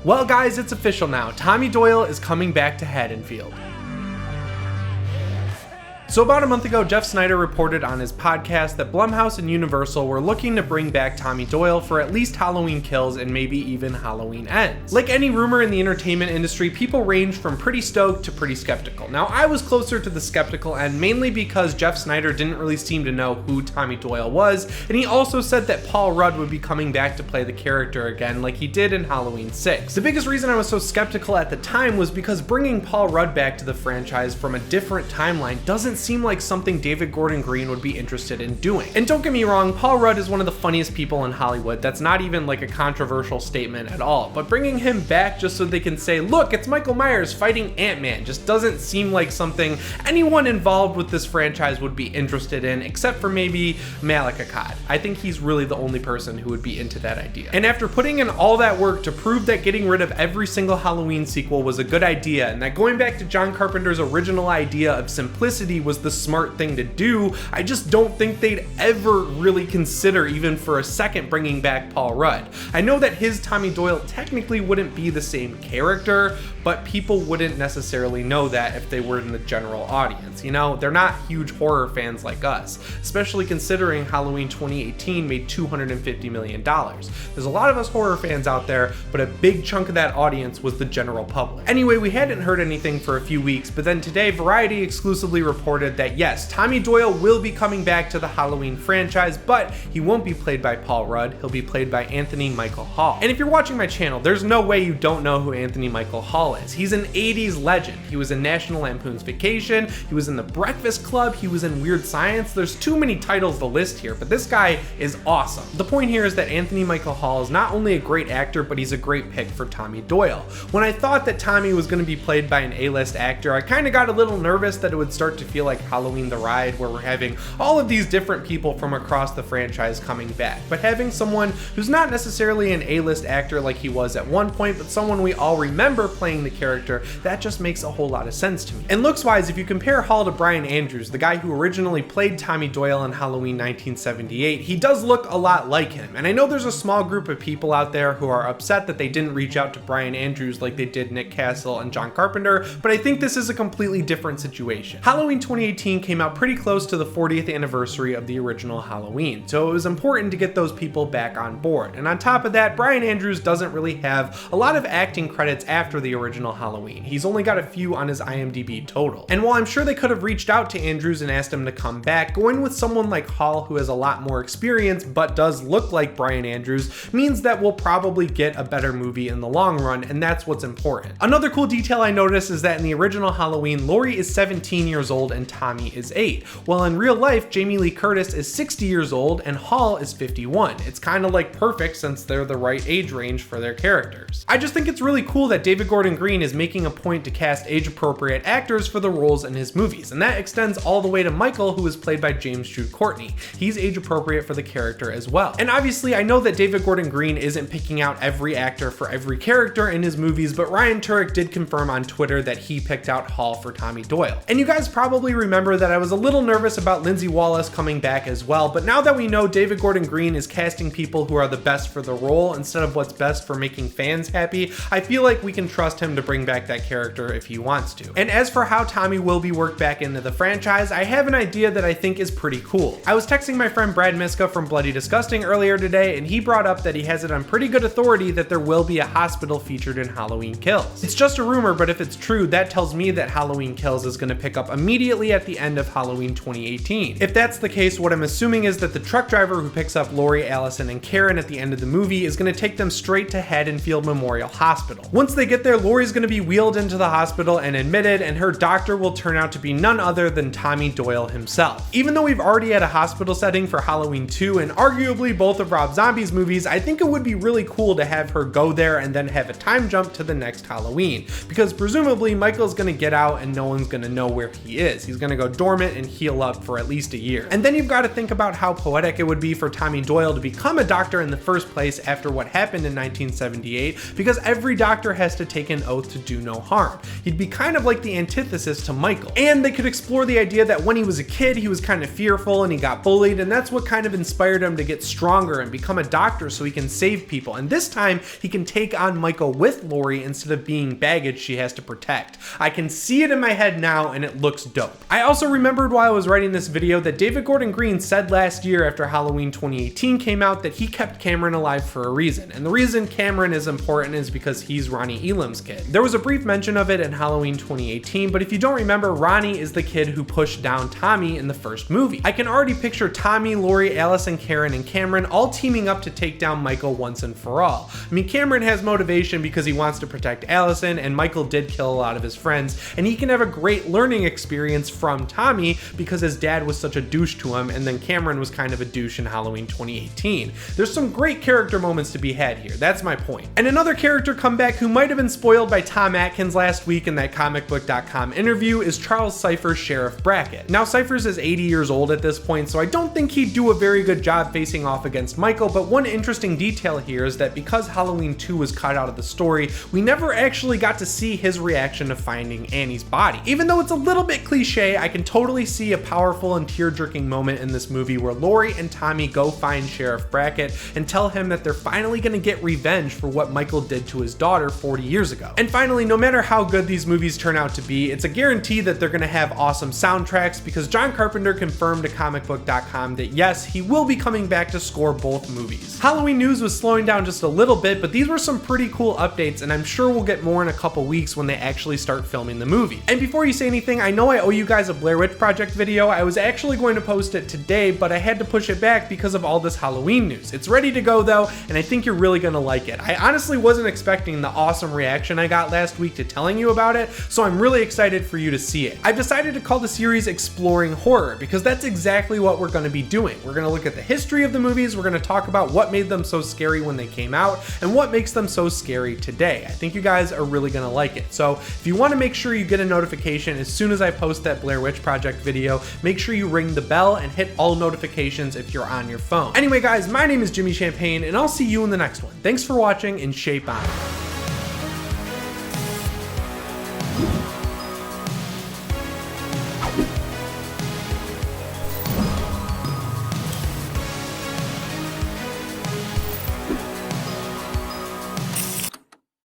Well guys, it's official now. Tommy Doyle is coming back to Haddonfield. So about a month ago, Jeff Sneider reported on his podcast that Blumhouse and Universal were looking to bring back Tommy Doyle for at least Halloween Kills and maybe even Halloween Ends. Like any rumor in the entertainment industry, people range from pretty stoked to pretty skeptical. Now, I was closer to the skeptical end, mainly because Jeff Sneider didn't really seem to know who Tommy Doyle was, and he also said that Paul Rudd would be coming back to play the character again like he did in Halloween 6. The biggest reason I was so skeptical at the time was because bringing Paul Rudd back to the franchise from a different timeline doesn't seem like something David Gordon Green would be interested in doing. And don't get me wrong, Paul Rudd is one of the funniest people in Hollywood. That's not even like a controversial statement at all. But bringing him back just so they can say, look, it's Michael Myers fighting Ant-Man, just doesn't seem like something anyone involved with this franchise would be interested in, except for maybe Malik Akkad. I think he's really the only person who would be into that idea. And after putting in all that work to prove that getting rid of every single Halloween sequel was a good idea, and that going back to John Carpenter's original idea of simplicity was the smart thing to do, I just don't think they'd ever really consider, even for a second, bringing back Paul Rudd. I know that his Tommy Doyle technically wouldn't be the same character, but people wouldn't necessarily know that if they were in the general audience. You know, they're not huge horror fans like us, especially considering Halloween 2018 made $250 million. There's a lot of us horror fans out there, but a big chunk of that audience was the general public. Anyway, we hadn't heard anything for a few weeks, but then today Variety exclusively reported that yes, Tommy Doyle will be coming back to the Halloween franchise, but he won't be played by Paul Rudd, he'll be played by Anthony Michael Hall. And if you're watching my channel, there's no way you don't know who Anthony Michael Hall is. He's an 80s legend. He was in National Lampoon's Vacation, he was in The Breakfast Club, he was in Weird Science. There's too many titles to list here, but this guy is awesome. The point here is that Anthony Michael Hall is not only a great actor, but he's a great pick for Tommy Doyle. When I thought that Tommy was going to be played by an A-list actor, I kind of got a little nervous that it would start to feel like Halloween the Ride, where we're having all of these different people from across the franchise coming back. But having someone who's not necessarily an A-list actor like he was at one point, but someone we all remember playing the character, that just makes a whole lot of sense to me. And looks-wise, if you compare Hall to Brian Andrews, the guy who originally played Tommy Doyle in Halloween 1978, he does look a lot like him. And I know there's a small group of people out there who are upset that they didn't reach out to Brian Andrews like they did Nick Castle and John Carpenter, but I think this is a completely different situation. Halloween 2018 came out pretty close to the 40th anniversary of the original Halloween, so it was important to get those people back on board. And on top of that, Brian Andrews doesn't really have a lot of acting credits after the original Halloween. He's only got a few on his IMDb total. And while I'm sure they could have reached out to Andrews and asked him to come back, going with someone like Hall who has a lot more experience but does look like Brian Andrews means that we'll probably get a better movie in the long run, and that's what's important. Another cool detail I noticed is that in the original Halloween, Laurie is 17 years old and Tommy is 8. While in real life, Jamie Lee Curtis is 60 years old and Hall is 51. It's kind of like perfect since they're the right age range for their characters. I just think it's really cool that David Gordon Green is making a point to cast age-appropriate actors for the roles in his movies, and that extends all the way to Michael, who is played by James Jude Courtney. He's age-appropriate for the character as well. And obviously, I know that David Gordon Green isn't picking out every actor for every character in his movies, but Ryan Turek did confirm on Twitter that he picked out Hall for Tommy Doyle. And you guys probably remember that I was a little nervous about Lindsay Wallace coming back as well, but now that we know David Gordon Green is casting people who are the best for the role instead of what's best for making fans happy, I feel like we can trust him to bring back that character if he wants to. And as for how Tommy will be worked back into the franchise, I have an idea that I think is pretty cool. I was texting my friend Brad Miska from Bloody Disgusting earlier today, and he brought up that he has it on pretty good authority that there will be a hospital featured in Halloween Kills. It's just a rumor, but if it's true, that tells me that Halloween Kills is going to pick up immediately at the end of Halloween 2018. If that's the case, what I'm assuming is that the truck driver who picks up Laurie, Allison, and Karen at the end of the movie is going to take them straight to Haddonfield Memorial Hospital. Once they get there, Laurie's going to be wheeled into the hospital and admitted, and her doctor will turn out to be none other than Tommy Doyle himself. Even though we've already had a hospital setting for Halloween 2 and arguably both of Rob Zombie's movies, I think it would be really cool to have her go there and then have a time jump to the next Halloween, because presumably Michael's going to get out and no one's going to know where he is. He's gonna go dormant and heal up for at least a year. And then you've got to think about how poetic it would be for Tommy Doyle to become a doctor in the first place after what happened in 1978, because every doctor has to take an oath to do no harm. He'd be kind of like the antithesis to Michael. And they could explore the idea that when he was a kid, he was kind of fearful and he got bullied, and that's what kind of inspired him to get stronger and become a doctor so he can save people. And this time, he can take on Michael with Laurie instead of being baggage she has to protect. I can see it in my head now, and it looks dope. I also remembered while I was writing this video that David Gordon Green said last year after Halloween 2018 came out that he kept Cameron alive for a reason. And the reason Cameron is important is because he's Ronnie Elam's kid. There was a brief mention of it in Halloween 2018, but if you don't remember, Ronnie is the kid who pushed down Tommy in the first movie. I can already picture Tommy, Laurie, Allison, Karen, and Cameron all teaming up to take down Michael once and for all. I mean, Cameron has motivation because he wants to protect Allison, and Michael did kill a lot of his friends, and he can have a great learning experience from Tommy because his dad was such a douche to him, and then Cameron was kind of a douche in Halloween 2018. There's some great character moments to be had here, that's my point. And another character comeback who might have been spoiled by Tom Atkins last week in that comicbook.com interview is Charles Cypher's Sheriff Brackett. Now Cyphers is 80 years old at this point, so I don't think he'd do a very good job facing off against Michael, but one interesting detail here is that because Halloween 2 was cut out of the story, we never actually got to see his reaction to finding Annie's body. Even though it's a little bit cliche, I can totally see a powerful and tear-jerking moment in this movie where Laurie and Tommy go find Sheriff Brackett and tell him that they're finally gonna get revenge for what Michael did to his daughter 40 years ago. And finally, no matter how good these movies turn out to be, it's a guarantee that they're gonna have awesome soundtracks because John Carpenter confirmed to comicbook.com that yes, he will be coming back to score both movies. Halloween news was slowing down just a little bit, but these were some pretty cool updates, and I'm sure we'll get more in a couple weeks when they actually start filming the movie. And before you say anything, I know I owe you guys a Blair Witch Project video. I was actually going to post it today, but I had to push it back because of all this Halloween news. It's ready to go though, and I think you're really gonna like it. I honestly wasn't expecting the awesome reaction I got last week to telling you about it, so I'm really excited for you to see it. I've decided to call the series Exploring Horror because that's exactly what we're gonna be doing. We're gonna look at the history of the movies, we're gonna talk about what made them so scary when they came out, and what makes them so scary today. I think you guys are really gonna like it. So if you wanna make sure you get a notification as soon as I post that Blair Witch Project video, make sure you ring the bell and hit all notifications if you're on your phone. Anyway guys, my name is Jimmy Champane, and I'll see you in the next one. Thanks for watching, and shape on.